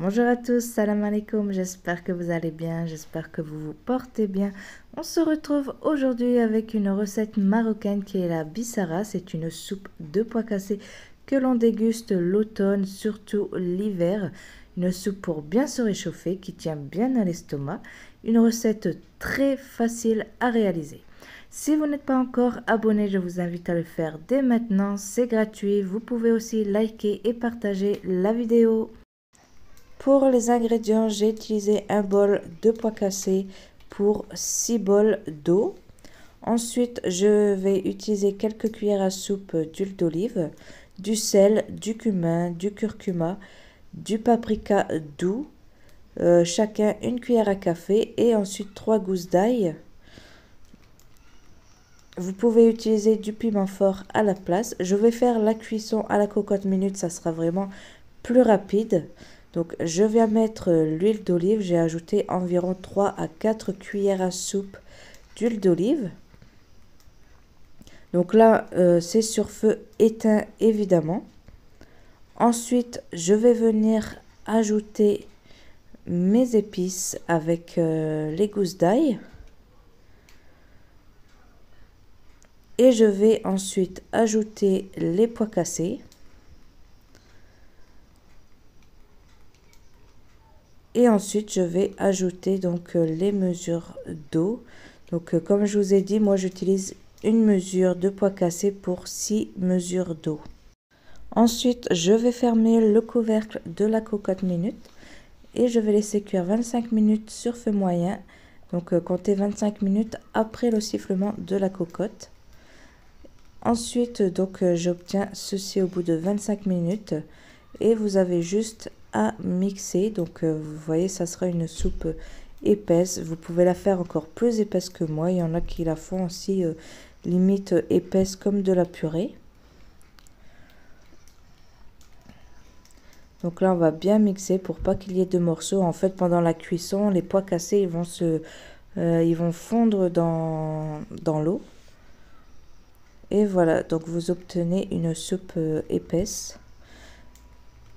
Bonjour à tous, salam alaikum, j'espère que vous allez bien, j'espère que vous vous portez bien. On se retrouve aujourd'hui avec une recette marocaine qui est la bissara. C'est une soupe de pois cassés que l'on déguste l'automne, surtout l'hiver. Une soupe pour bien se réchauffer qui tient bien à l'estomac. Une recette très facile à réaliser. Si vous n'êtes pas encore abonné, je vous invite à le faire dès maintenant, c'est gratuit. Vous pouvez aussi liker et partager la vidéo. Pour les ingrédients, j'ai utilisé un bol de pois cassés pour 6 bols d'eau. Ensuite, je vais utiliser quelques cuillères à soupe d'huile d'olive, du sel, du cumin, du curcuma, du paprika doux, chacun une cuillère à café et ensuite 3 gousses d'ail. Vous pouvez utiliser du piment fort à la place. Je vais faire la cuisson à la cocotte minute, ça sera vraiment plus rapide. Donc je viens mettre l'huile d'olive, j'ai ajouté environ 3 à 4 cuillères à soupe d'huile d'olive. Donc là c'est sur feu éteint évidemment. Ensuite je vais venir ajouter mes épices avec les gousses d'ail. Et je vais ensuite ajouter les pois cassés. Et ensuite, je vais ajouter donc les mesures d'eau. Donc, comme je vous ai dit, moi j'utilise une mesure de pois cassés pour 6 mesures d'eau. Ensuite, je vais fermer le couvercle de la cocotte minute et je vais laisser cuire 25 minutes sur feu moyen. Donc, comptez 25 minutes après le sifflement de la cocotte. Ensuite, donc, j'obtiens ceci au bout de 25 minutes et vous avez juste à mixer. Donc vous voyez, ça sera une soupe épaisse. Vous pouvez la faire encore plus épaisse que moi. Il y en a qui la font aussi limite épaisse comme de la purée. Donc là on va bien mixer pour pas qu'il y ait de morceaux. En fait, pendant la cuisson, les pois cassés ils vont fondre dans l'eau. Et voilà, donc vous obtenez une soupe épaisse.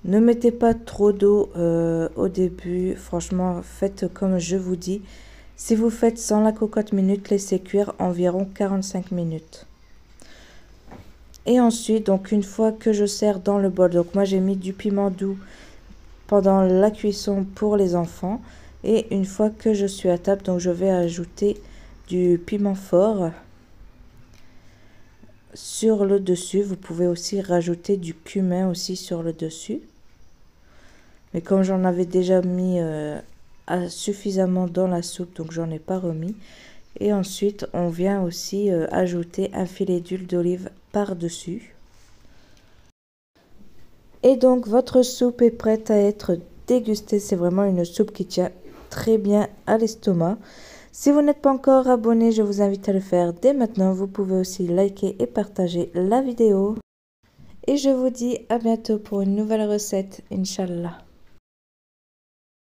Ne mettez pas trop d'eau au début, franchement faites comme je vous dis. Si vous faites sans la cocotte minute, laissez cuire environ 45 minutes. Et ensuite, donc une fois que je sers dans le bol, donc moi j'ai mis du piment doux pendant la cuisson pour les enfants. Et une fois que je suis à table, donc je vais ajouter du piment fort sur le dessus. Vous pouvez aussi rajouter du cumin aussi sur le dessus. Mais comme j'en avais déjà mis suffisamment dans la soupe, donc j'en ai pas remis. Et ensuite, on vient aussi ajouter un filet d'huile d'olive par-dessus. Et donc, votre soupe est prête à être dégustée. C'est vraiment une soupe qui tient très bien à l'estomac. Si vous n'êtes pas encore abonné, je vous invite à le faire dès maintenant. Vous pouvez aussi liker et partager la vidéo. Et je vous dis à bientôt pour une nouvelle recette, Inch'Allah.